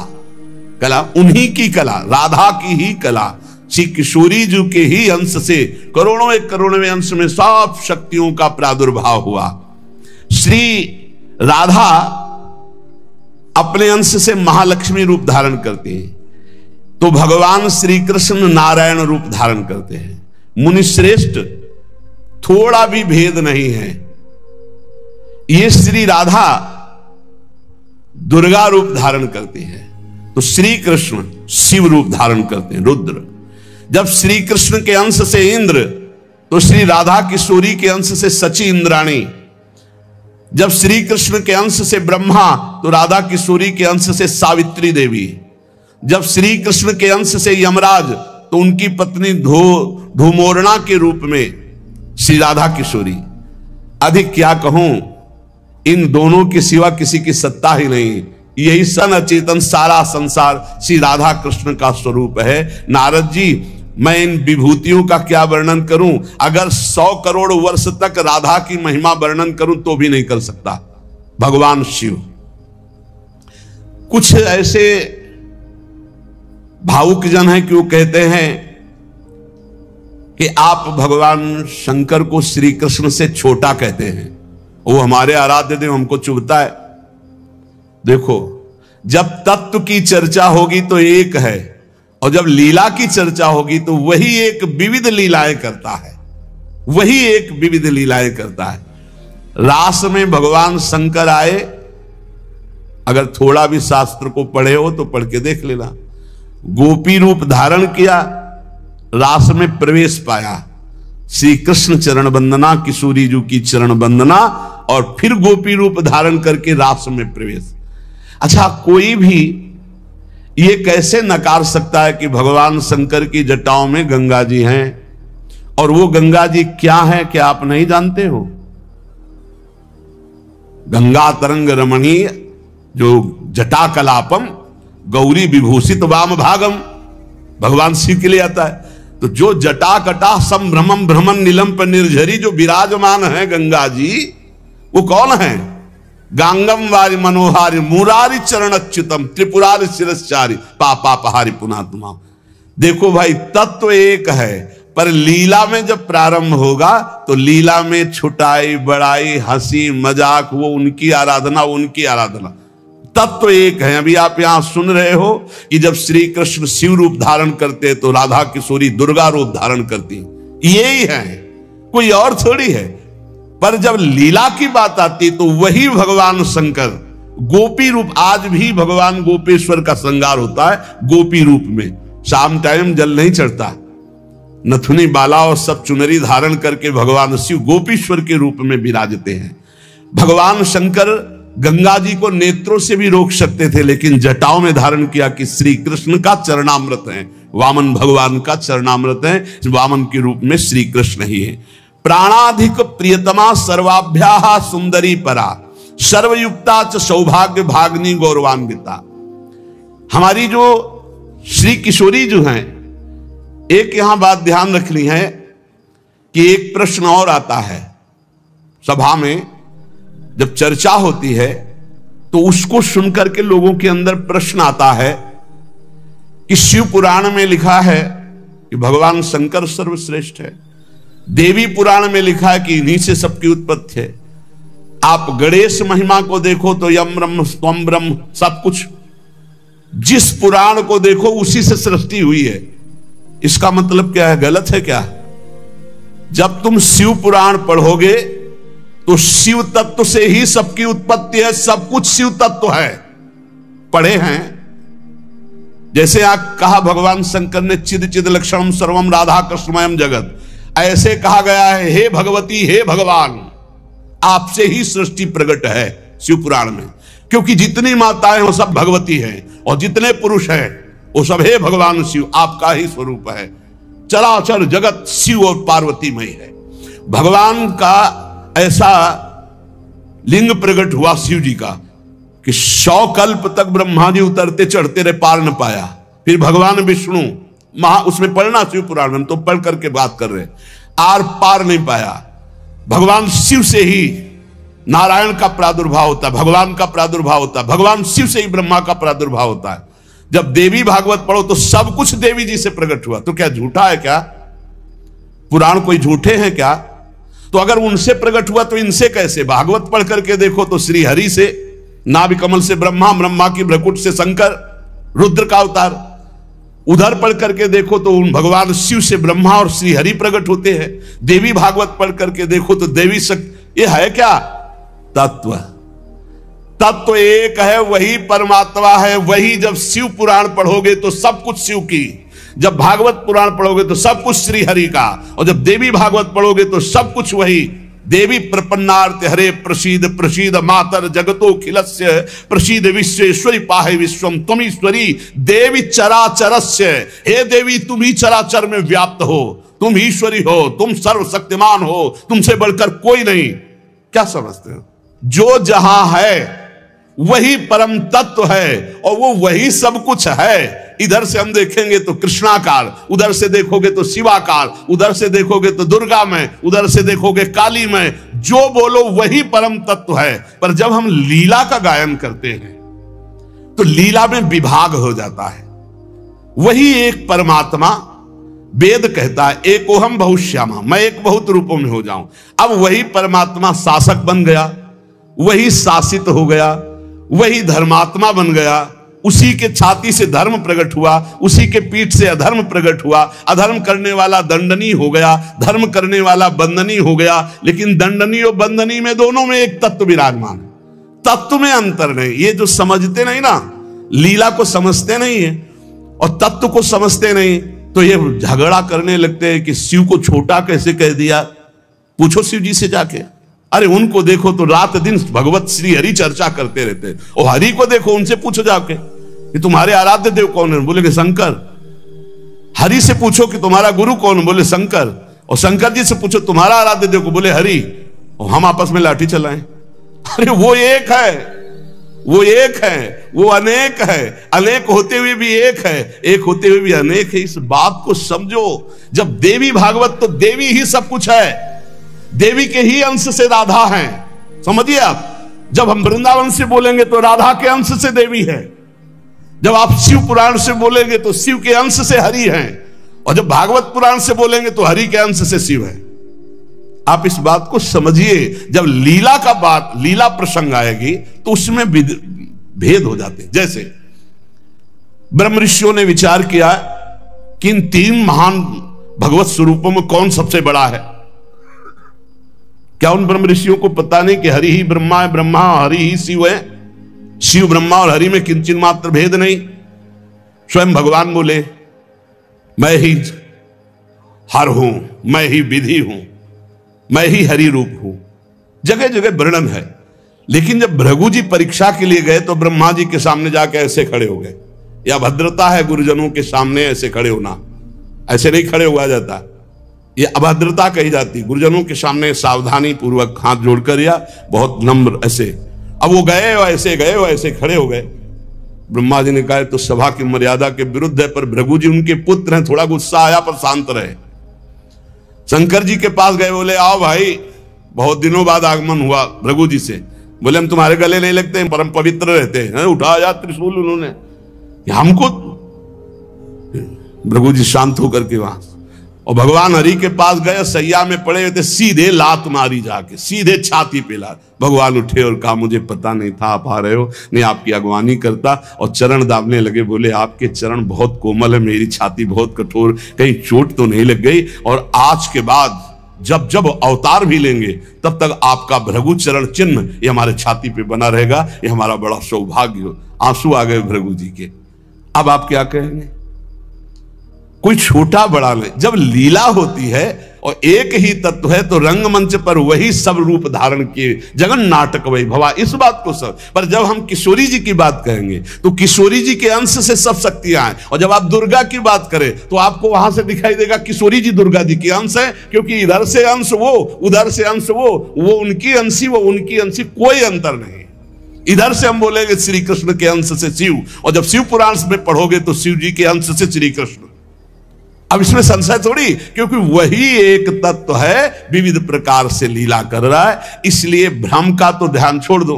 कला उन्हीं की कला, राधा की ही कला, श्री किशोरी जी के ही अंश से करोड़ों अंश में सब शक्तियों का प्रादुर्भाव हुआ। श्री राधा अपने अंश से महालक्ष्मी रूप धारण करते हैं, तो भगवान श्री कृष्ण नारायण रूप धारण करते हैं। मुनि श्रेष्ठ, थोड़ा भी भेद नहीं है। ये श्री राधा दुर्गा रूप धारण करते हैं, तो श्री कृष्ण शिव रूप धारण करते हैं, रुद्र। जब श्री कृष्ण के अंश से इंद्र, तो श्री राधा किशोरी के अंश से सची इंद्राणी। जब श्री कृष्ण के अंश से ब्रह्मा, तो राधा किशोरी के अंश से सावित्री देवी। जब श्री कृष्ण के अंश से यमराज, तो उनकी पत्नी धूमोरणा के रूप में श्री राधा किशोरी। अधिक क्या कहूं, इन दोनों के सिवा किसी की सत्ता ही नहीं। यही सन अचेतन सारा संसार श्री राधा कृष्ण का स्वरूप है। नारद जी, मैं इन विभूतियों का क्या वर्णन करूं? अगर 100 करोड़ वर्ष तक राधा की महिमा वर्णन करूं तो भी नहीं कर सकता। भगवान शिव कुछ ऐसे भावुक जन हैं कि वो कहते हैं कि आप भगवान शंकर को श्री कृष्ण से छोटा कहते हैं, वो हमारे आराध्य देव, हमको चुभता है। देखो, जब तत्व की चर्चा होगी तो एक है, और जब लीला की चर्चा होगी तो वही एक विविध लीलाएं करता है, वही एक विविध लीलाएं करता है। रास में भगवान शंकर आए, अगर थोड़ा भी शास्त्र को पढ़े हो तो पढ़ के देख लेना। गोपी रूप धारण किया, रास में प्रवेश पाया, श्री कृष्ण चरण वंदना, किशोरी जी की चरण वंदना, और फिर गोपी रूप धारण करके रास में प्रवेश। अच्छा, कोई भी ये कैसे नकार सकता है कि भगवान शंकर की जटाओं में गंगा जी हैं, और वो गंगा जी क्या है, क्या आप नहीं जानते हो? गंगा तरंग रमणीय जो जटा कलापम गौरी विभूषित वाम भागम, भगवान शिव के लिए आता है। तो जो जटा कटा संभ्रमम भ्रमण नीलम पर निर्झरी जो विराजमान है गंगा जी, वो कौन है? गांगम वारि मनोहारि मुरारी चरण अच्युतम त्रिपुरारि शिरश्चारी पापापहारी पुनात्मा। देखो भाई, तत्व एक है, पर लीला में जब प्रारंभ होगा तो लीला में छुटाई बड़ाई हंसी मजाक, वो उनकी आराधना, उनकी आराधना। तत्व एक है। अभी आप यहां सुन रहे हो कि जब श्री कृष्ण शिव रूप धारण करते तो राधा किशोरी दुर्गा रूप धारण करती, यही है, कोई और थोड़ी है। पर जब लीला की बात आती तो वही भगवान शंकर गोपी रूप, आज भी भगवान गोपेश्वर का श्रृंगार होता है गोपी रूप में। शाम टाइम जल नहीं चढ़ता, नथुनी बाला और सब चुनरी धारण करके भगवान शिव गोपीश्वर के रूप में विराजते हैं। भगवान शंकर गंगा जी को नेत्रों से भी रोक सकते थे, लेकिन जटाओं में धारण किया कि श्री कृष्ण का चरणामृत है, वामन भगवान का चरणामृत है, वामन के रूप में श्री कृष्ण ही है। प्राणाधिक प्रियतमा सर्वाभ्या सुंदरी परा सर्वयुक्ता च सौभाग्य भाग्नि गौरवान्विता। हमारी जो श्री किशोरी जो हैं, एक यहां बात ध्यान रखनी है कि एक प्रश्न और आता है सभा में, जब चर्चा होती है तो उसको सुनकर के लोगों के अंदर प्रश्न आता है कि शिव पुराण में लिखा है कि भगवान शंकर सर्वश्रेष्ठ है, देवी पुराण में लिखा है कि इन्हीं से सबकी उत्पत्ति है। आप गणेश महिमा को देखो तो यम ब्रह्म स्वम ब्रह्म, सब कुछ जिस पुराण को देखो उसी से सृष्टि हुई है। इसका मतलब क्या है? गलत है क्या? जब तुम शिव पुराण पढ़ोगे तो शिव तत्व से ही सबकी उत्पत्ति है, सब कुछ शिव तत्व है। पढ़े हैं, जैसे आप कहा भगवान शंकर ने चिद चिद लक्षणम सर्वम राधा कृष्णमयम जगत, ऐसे कहा गया है हे भगवती हे भगवान, आपसे ही सृष्टि प्रकट है शिव पुराण में, क्योंकि जितनी माताएं वो सब भगवती हैं और जितने पुरुष हैं वो सब हे भगवान शिव, आपका ही स्वरूप है। चराचर जगत शिव और पार्वतीमय है। भगवान का ऐसा लिंग प्रकट हुआ शिव जी का कि 100 कल्प तक ब्रह्मा जी उतरते चढ़ते रहे, पार न पाया। फिर भगवान विष्णु उसमें पढ़ना शिव पुराण में, तो पढ़ करके बात कर रहे, आर पार नहीं पाया। भगवान शिव से ही नारायण का प्रादुर्भाव होता है, भगवान का प्रादुर्भाव होता है, भगवान शिव से ही ब्रह्मा का प्रादुर्भाव होता है। जब देवी भागवत पढ़ो तो सब कुछ देवी जी से प्रकट हुआ। तो क्या झूठा है क्या? पुराण कोई झूठे हैं क्या? तो अगर उनसे प्रकट हुआ तो इनसे कैसे? भागवत पढ़ करके देखो तो श्री हरि से नाभि कमल से ब्रह्मा, ब्रह्मा की भ्रकुट से शंकर, रुद्र का अवतार। उधर पढ़ करके देखो तो उन भगवान शिव से ब्रह्मा और श्री हरि प्रकट होते हैं। देवी भागवत पढ़ करके देखो तो देवी शक्ति। ये है क्या? तत्व। तत्व एक है, वही परमात्मा है, वही। जब शिव पुराण पढ़ोगे तो सब कुछ शिव की, जब भागवत पुराण पढ़ोगे तो सब कुछ श्री हरि का, और जब देवी भागवत पढ़ोगे तो सब कुछ वही देवी प्रपन्नार्थ हरे प्रसीद प्रसीद मातर जगतो खिलस्य प्रसीद विश्वेश्वरी पाहे विश्वम त्वमीश्वरी देवी चराचरस्य। हे देवी तुम ही चराचर में व्याप्त हो, तुम ईश्वरी हो, तुम सर्वशक्तिमान हो, तुमसे बढ़कर कोई नहीं। क्या समझते हो? जो जहां है वही परम तत्व है और वो वही सब कुछ है। इधर से हम देखेंगे तो कृष्णाकार, उधर से देखोगे तो शिवाकार, उधर से देखोगे तो दुर्गा में, उधर से देखोगे काली में। जो बोलो वही परम तत्व है। पर जब हम लीला का गायन करते हैं तो लीला में विभाग हो जाता है। वही एक परमात्मा, वेद कहता है एकोहम बहुश्यामा, मैं एक बहुत रूपों में हो जाऊं। अब वही परमात्मा शासक बन गया, वही शासित हो गया, वही धर्मात्मा बन गया। उसी के छाती से धर्म प्रकट हुआ, उसी के पीठ से अधर्म प्रकट हुआ। अधर्म करने वाला दंडनीय हो गया, धर्म करने वाला बंदनीय हो गया। लेकिन दंडनीय और बंदनीय में दोनों में एक तत्व विराजमान है, तत्व में अंतर नहीं। ये जो समझते नहीं ना, लीला को समझते नहीं है और तत्व को समझते नहीं, तो ये झगड़ा करने लगते हैं कि शिव को छोटा कैसे कह दिया। पूछो शिव जी से जाके, अरे उनको देखो तो रात दिन भगवत श्री हरि चर्चा करते रहते हैं। और हरि को देखो, उनसे पूछो जाके कि तुम्हारे आराध्य देव कौन है, बोले शंकर। हरि से पूछो कि तुम्हारा गुरु कौन, बोले शंकर। और शंकर जी से पूछो तुम्हारा आराध्य देव को, बोले हरि। और हम आपस में लाठी चलाएं। अरे वो एक है, वो एक है, वो अनेक है। अनेक होते हुए भी एक है, एक होते हुए भी अनेक है। इस बात को समझो। जब देवी भागवत तो देवी ही सब कुछ है, देवी के ही अंश से राधा है। समझिए आप, जब हम वृंदावन से बोलेंगे तो राधा के अंश से देवी है। जब आप शिव पुराण से बोलेंगे तो शिव के अंश से हरि हैं। और जब भागवत पुराण से बोलेंगे तो हरि के अंश से शिव है। आप इस बात को समझिए। जब लीला का बात, लीला प्रसंग आएगी तो उसमें भेद हो जाते हैं। जैसे ब्रह्म ऋषियों ने विचार किया कि इन तीन महान भगवत स्वरूपों में कौन सबसे बड़ा है। क्या उन ब्रह्म ऋषियों को पता नहीं कि हरि ही ब्रह्मा है, ब्रह्मा हरि ही शिव है। शिव ब्रह्मा और हरि में किंचित मात्र भेद नहीं। स्वयं भगवान बोले मैं ही हर हूं, मैं ही विधि हूं, मैं ही हरि रूप हूं। जगह जगह वर्णन है। लेकिन जब भृगु जी परीक्षा के लिए गए तो ब्रह्मा जी के सामने जाके ऐसे खड़े हो गए। या भद्रता है गुरुजनों के सामने ऐसे खड़े होना, ऐसे नहीं खड़े हुआ जाता, ये अभद्रता कही जाती। गुरुजनों के सामने सावधानी पूर्वक हाथ जोड़कर या बहुत नम्र ऐसे। अब वो गए वैसे खड़े हो गए। ब्रह्मा जी ने कहा तो सभा की मर्यादा के विरुद्ध है, पर भृगु जी उनके पुत्र हैं, थोड़ा गुस्सा आया पर शांत रहे। शंकर जी के पास गए, बोले आओ भाई, बहुत दिनों बाद आगमन हुआ भृगु जी से। बोले हम तुम्हारे गले नहीं लगते, परम पवित्र रहते हैं। उठाया त्रिशूल उन्होंने हमको। भृगु जी शांत होकर के वहां और भगवान हरि के पास गए, सैया में पड़े हुए थे, सीधे लात मारी जाके, सीधे छाती पे लात। भगवान उठे और कहा मुझे पता नहीं था आप आ रहे हो, नहीं आपकी अगवानी करता। और चरण दाबने लगे, बोले आपके चरण बहुत कोमल है, मेरी छाती बहुत कठोर, कहीं चोट तो नहीं लग गई। और आज के बाद जब जब अवतार भी लेंगे तब तक आपका भृगु चरण चिन्ह ये हमारे छाती पे बना रहेगा, ये हमारा बड़ा सौभाग्य हो। आंसू आ गए भृगु जी के। अब आप क्या कहेंगे? कोई छोटा बड़ा नहीं। जब लीला होती है और एक ही तत्व है तो रंगमंच पर वही सब रूप धारण किए, जगन नाटक वही भवा, इस बात को सब। पर जब हम किशोरी जी की बात कहेंगे तो किशोरी जी के अंश से सब शक्तियां हैं। और जब आप दुर्गा की बात करें तो आपको वहां से दिखाई देगा किशोरी जी दुर्गा जी के अंश है, क्योंकि इधर से अंश वो, उधर से अंश वो उनकी अंशी, वो उनकी अंशी, कोई अंतर नहीं। इधर से हम बोलेंगे श्री कृष्ण के अंश से शिव, और जब शिव पुराण में पढ़ोगे तो शिव जी के अंश से श्री कृष्ण। अब इसमें संशय थोड़ी, क्योंकि वही एक तत्व है, विविध प्रकार से लीला कर रहा है। इसलिए भ्रम का तो ध्यान छोड़ दो,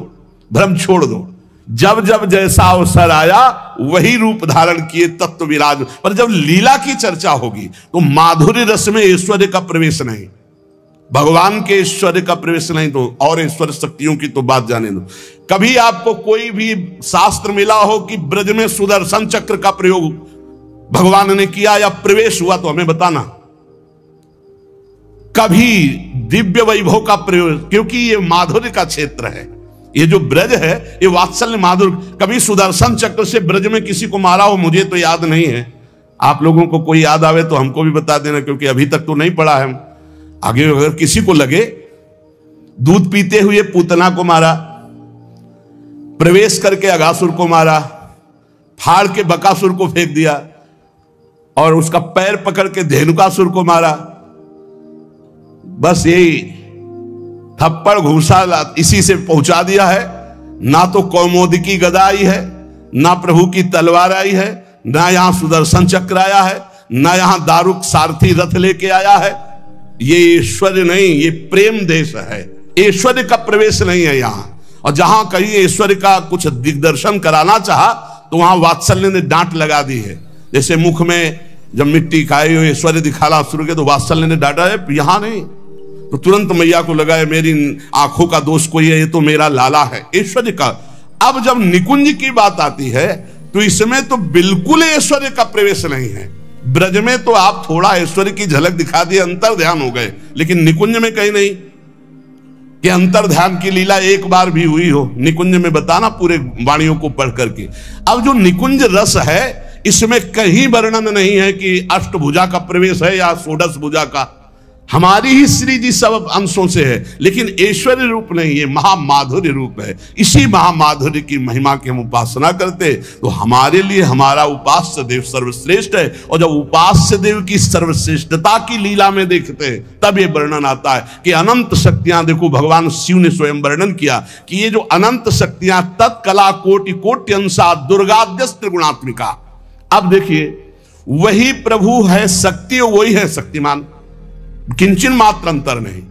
भ्रम छोड़ दो। जब जब जैसा अवसर आया वही रूप धारण किए तत्व विराज। पर जब लीला की चर्चा होगी तो माधुर्य रस में ऐश्वर्य का प्रवेश नहीं, भगवान के ऐश्वर्य का प्रवेश नहीं, तो और ऐश्वर्य शक्तियों की तो बात जाने दो। कभी आपको कोई भी शास्त्र मिला हो कि ब्रज में सुदर्शन चक्र का प्रयोग भगवान ने किया या प्रवेश हुआ, तो हमें बताना। कभी दिव्य वैभव का प्रयोग, क्योंकि ये माधुर्य का क्षेत्र है, ये जो ब्रज है ये वात्सल्य माधुर्य। कभी सुदर्शन चक्र से ब्रज में किसी को मारा हो, मुझे तो याद नहीं है। आप लोगों को कोई याद आवे तो हमको भी बता देना, क्योंकि अभी तक तो नहीं पढ़ा है। आगे अगर किसी को लगे दूध पीते हुए पूतना को मारा, प्रवेश करके अगासुर को मारा, फाड़ के बकासुर को फेंक दिया और उसका पैर पकड़ के धेनुकासुर को मारा। बस यही थप्पड़ घूसा इसी से पहुंचा दिया है। ना तो कौमोदकी गदा आई है, ना प्रभु की तलवार आई है, ना यहां सुदर्शन चक्र आया है, ना यहां दारुक सारथी रथ लेके आया है। ये ऐश्वर्य नहीं, ये प्रेम देश है। ऐश्वर्य का प्रवेश नहीं है यहां। और जहां कहीं ऐश्वर्य का कुछ दिग्दर्शन कराना चाहा तो वहां वात्सल्य ने डांट लगा दी है। जैसे मुख में जब मिट्टी खाई हो ऐश्वर्य दिखाना शुरू किया तो वात्सल्य ने डांटा है, यहां नहीं। तो तुरंत मैया को लगा है मेरी आंखों का दोष कोई है, ये तो मेरा लाला है ऐश्वर्य का। अब जब निकुंज की बात आती है तो इसमें तो बिल्कुल ऐश्वर्य का प्रवेश नहीं है। ब्रज में तो आप थोड़ा ऐश्वर्य की झलक दिखा दिए, अंतर ध्यान हो गए, लेकिन निकुंज में कहीं नहीं कि अंतर ध्यान की लीला एक बार भी हुई हो। निकुंज में बताना पूरे वाणियों को पढ़ करके। अब जो निकुंज रस है इसमें कहीं वर्णन नहीं है कि अष्टभुजा का प्रवेश है या षोडश भुजा का। हमारी ही श्री जी सब अंशों से है, लेकिन ऐश्वर्य रूप नहीं, ये महामाधुर्य रूप है। इसी महामाधुर्य की महिमा की हम उपासना करते तो हमारे लिए हमारा उपास्य देव सर्वश्रेष्ठ है। और जब उपास्य देव की सर्वश्रेष्ठता की लीला में देखते हैं तब ये वर्णन आता है कि अनंत शक्तियां, देखो भगवान शिव ने स्वयं वर्णन किया कि ये जो अनंत शक्तियां तत्कला कोटि कोटि अंशा दुर्गाद्यस्त्र गुणात्मिका। अब देखिए वही प्रभु है शक्ति, वही है शक्तिमान, किंचन मात्र अंतर नहीं।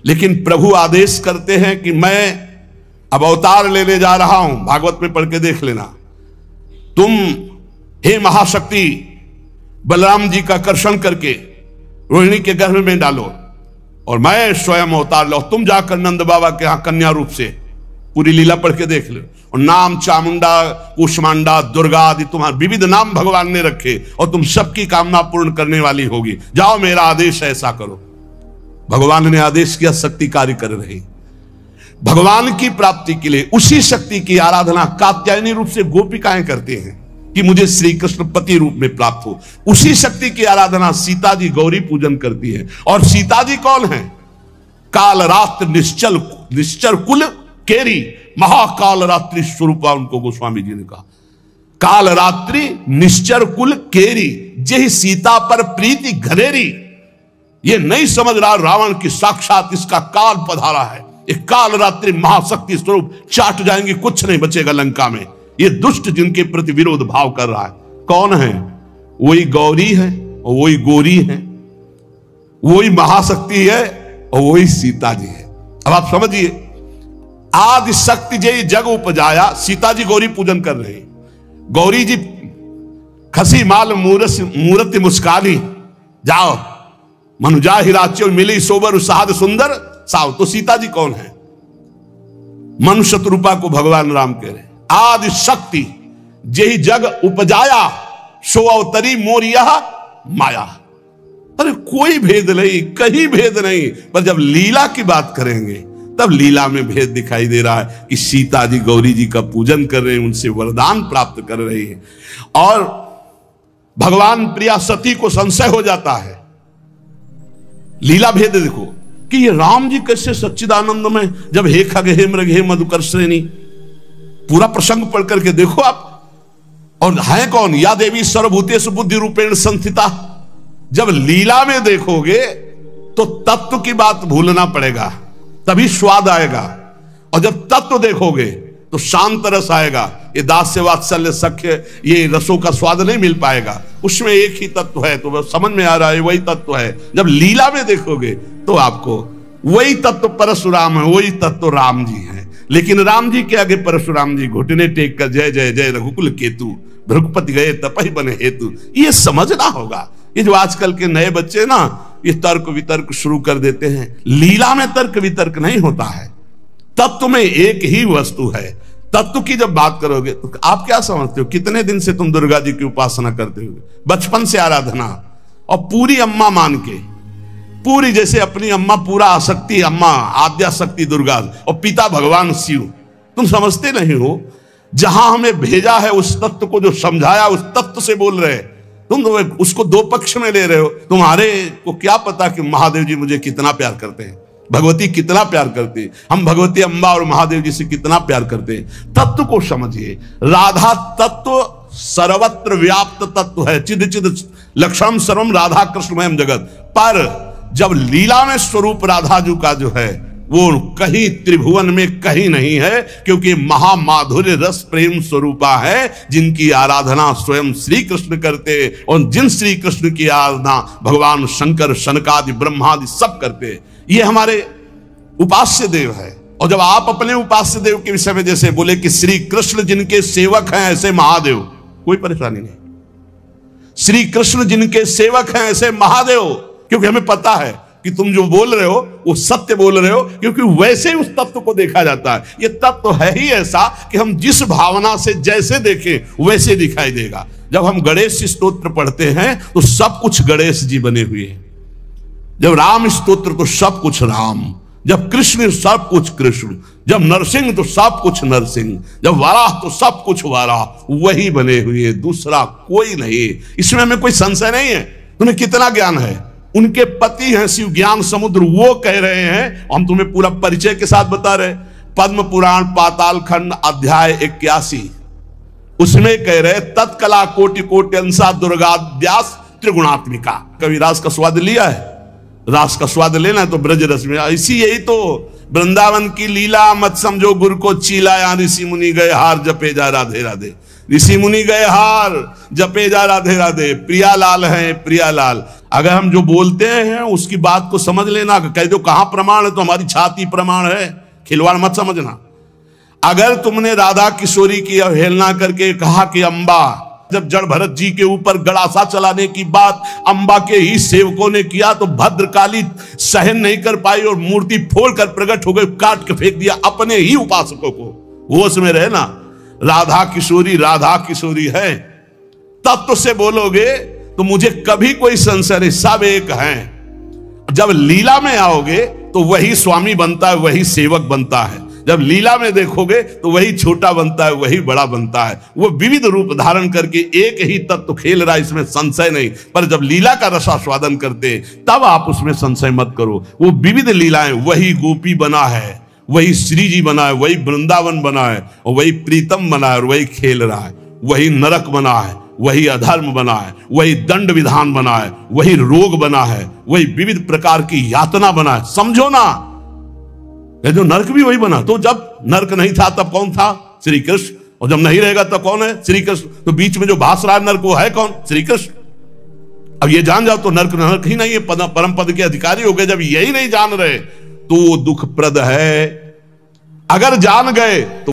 लेकिन प्रभु आदेश करते हैं कि मैं अब अवतार लेने जा रहा हूं, भागवत में पढ़ के देख लेना। तुम हे महाशक्ति बलराम जी का कर्षण करके रोहिणी के गर्भ में डालो और मैं स्वयं अवतार लो। तुम जाकर नंद बाबा के यहां कन्या रूप से पूरी लीला पढ़ के देख लो। और नाम चामुंडा, कुष्मांडा, दुर्गा आदि तुम्हारे विविध नाम भगवान ने रखे और तुम सबकी कामना पूर्ण करने वाली होगी। जाओ मेरा आदेश है, ऐसा करो। भगवान ने आदेश किया, शक्ति कार्य कर रही। भगवान की प्राप्ति के लिए उसी शक्ति की आराधना कात्यायनी रूप से गोपिकाएं करते हैं कि मुझे श्री कृष्ण पति रूप में प्राप्त हो। उसी शक्ति की आराधना सीता जी गौरी पूजन करती है। और सीता जी कौन है? काल रात्र निश्चर कुल केरी, महाकाल रात्रि स्वरूपा उनको गोस्वामी जी ने कहा। काल रात्रि निश्चर कुल केरी, जय सीता पर प्रीति घरेरी। ये नहीं समझ रहा रावण की साक्षात इसका काल पधारा है। एक काल रात्रि महाशक्ति स्वरूप चाट जाएंगे, कुछ नहीं बचेगा लंका में। ये दुष्ट जिनके प्रति विरोध भाव कर रहा है कौन है? वही गौरी है और वही गोरी है, वही महाशक्ति है और वही सीता जी है। अब आप समझिए, आदि शक्ति जय जग उपजाया। सीता जी गौरी पूजन कर रहे हैं। गौरी जी खसी माल मूर्ति मुस्कानी, जाओ मनुजा हिराच्यो मिली सोबर साध सुंदर साव। तो सीता जी कौन है? मनुष्य रूपा को भगवान राम कह रहे। आदि शक्ति जय जग उपजाया, सो अवतरी मोरिया माया। अरे कोई भेद नहीं, कहीं भेद नहीं। पर जब लीला की बात करेंगे तब लीला में भेद दिखाई दे रहा है कि सीता जी गौरी जी का पूजन कर रहे हैं, उनसे वरदान प्राप्त कर रही हैं। और भगवान प्रिया सती को संशय हो जाता है। लीला भेद देखो कि ये राम जी कैसे सच्चिदानंद में, जब हे खग हे मृग हे मधुकर श्रेणी, पूरा प्रसंग पढ़ करके देखो आप। और है कौन? या देवी सर्वभूतेषु बुद्धि रूपेण संस्थिता। जब लीला में देखोगे तो तत्व की बात भूलना पड़ेगा, तभी स्वाद आएगा। और जब तत्व देखोगे तो शांत रस आएगा। ये दास्य वात्सल्य सख्य, ये रसों का स्वाद नहीं मिल पाएगा। उसमें एक ही तत्व है तो समझ में आ रहा है वही तत्व है। जब लीला में देखोगे तो आपको वही तत्व परशुराम है, वही तत्व राम जी है। लेकिन राम जी के आगे परशुराम जी घुटने टेक कर जय जय जय रघुकुल केतु, भृगुपति गए तपहि बने हेतु। ये समझना होगा। ये जो आजकल के नए बच्चे ना ये तर्क वितर्क शुरू कर देते हैं। लीला में तर्क वितर्क नहीं होता है, तत्व में एक ही वस्तु है। तत्व की जब बात करोगे तो आप क्या समझते हो? कितने दिन से तुम दुर्गा जी की उपासना करते हो? बचपन से आराधना, और पूरी अम्मा मान के, पूरी जैसे अपनी अम्मा, पूरा आसक्ति अम्मा, आद्या शक्ति दुर्गा और पिता भगवान शिव। तुम समझते नहीं हो, जहां हमें भेजा है उस तत्व को, जो समझाया उस तत्व से बोल रहे। तुम उसको दो पक्ष में ले रहे हो। तुम्हारे को क्या पता कि महादेव जी मुझे कितना प्यार करते हैं। भगवती कितना प्यार करती है, हम भगवती अम्बा और महादेव जी से कितना प्यार करते हैं। तत्व को समझिए, राधा तत्व सर्वत्र व्याप्त तत्व है, चिद चिद लक्षणम सर्वम राधा कृष्णमयम जगत। पर जब लीला में स्वरूप राधा जी का जो है वो कहीं त्रिभुवन में कहीं नहीं है, क्योंकि महामाधुर्य रस प्रेम स्वरूपा है, जिनकी आराधना स्वयं श्री कृष्ण करते, और जिन श्री कृष्ण की आराधना भगवान शंकर शनकादि ब्रह्मादि सब करते। ये हमारे उपास्य देव है। और जब आप अपने उपास्य देव के विषय में जैसे बोले कि श्री कृष्ण जिनके सेवक हैं ऐसे महादेव, कोई परेशानी नहीं। श्री कृष्ण जिनके सेवक हैं ऐसे महादेव, क्योंकि हमें पता है कि तुम जो बोल रहे हो वो सत्य बोल रहे हो, क्योंकि वैसे उस तत्व को देखा जाता है। ये तत्व है ही ऐसा कि हम जिस भावना से जैसे देखें वैसे दिखाई देगा। जब हम गणेश स्तोत्र पढ़ते हैं तो सब कुछ गणेश जी बने हुए हैं, जब राम स्तोत्र तो सब कुछ राम, जब कृष्ण सब कुछ कृष्ण, जब नरसिंह तो सब कुछ नरसिंह, जब वाराह तो सब कुछ वाराह, वही बने हुए, दूसरा कोई नहीं। इसमें हमें कोई संशय नहीं है। तुम्हें कितना ज्ञान है, उनके पति हैं शिव ज्ञान समुद्र, वो कह रहे हैं, हम तुम्हें पूरा परिचय के साथ बता रहे। पद्म पुराण पाताल खंड अध्याय 81 उसमें कह रहे तत्कला कोटि कोटि अंसा दुर्गाद्यास त्रिगुणात्मिका। कभी रास का स्वाद लिया है? रास का स्वाद लेना है तो ब्रज रस में। इसी यही तो वृंदावन की लीला, मत समझो गुरु को चीला, यहाँ ऋषि मुनि गए हार जपे जा राधे राधे। ऋषि मुनि गए हार जपे जा राधे राधे, प्रियालाल है प्रियालाल। अगर हम जो बोलते हैं उसकी बात को समझ लेना, कह दो कहां प्रमाण है तो हमारी छाती प्रमाण है, खिलवाड़ मत समझना। अगर तुमने राधा किशोरी की अवहेलना करके कहा कि अम्बा, जब जड़ भरत जी के ऊपर गड़ासा चलाने की बात अम्बा के ही सेवकों ने किया तो भद्रकाली सहन नहीं कर पाई और मूर्ति फोड़कर प्रकट हो गई, काट के फेंक दिया अपने ही उपासकों को। होश में रहे ना, राधा किशोरी है। तत्व से बोलोगे तो मुझे कभी कोई संशय नहीं, सब एक हैं। जब लीला में आओगे तो वही स्वामी बनता है, वही सेवक बनता है। जब लीला में देखोगे तो वही छोटा बनता है, वही बड़ा बनता है। वो विविध रूप धारण करके एक ही तत्व खेल रहा है, इसमें संशय नहीं। पर जब लीला का रसास्वादन करते तब आप उसमें संशय मत करो। वो विविध लीलाएं, वही गोपी बना है, वही श्री जी बना है, वही वृंदावन बना है, और वही प्रीतम बना है और वही खेल रहा है। वही नरक बना है, वही अधर्म बना है, वही दंड विधान बना है, वही रोग बना है, वही विविध प्रकार की यातना बना है। समझो ना, जो नरक भी वही बना। तो जब नरक नहीं था तब कौन था? श्री कृष्ण। और जब नहीं रहेगा तब कौन है? श्री कृष्ण। तो बीच में जो भास रहा है नरक वो है कौन? श्री कृष्ण। अब ये जान जाओ तो नरक ही नहीं है, परम पद के अधिकारी हो गए। जब यही नहीं जान रहे तो दुखप्रद है। अगर जान गए तो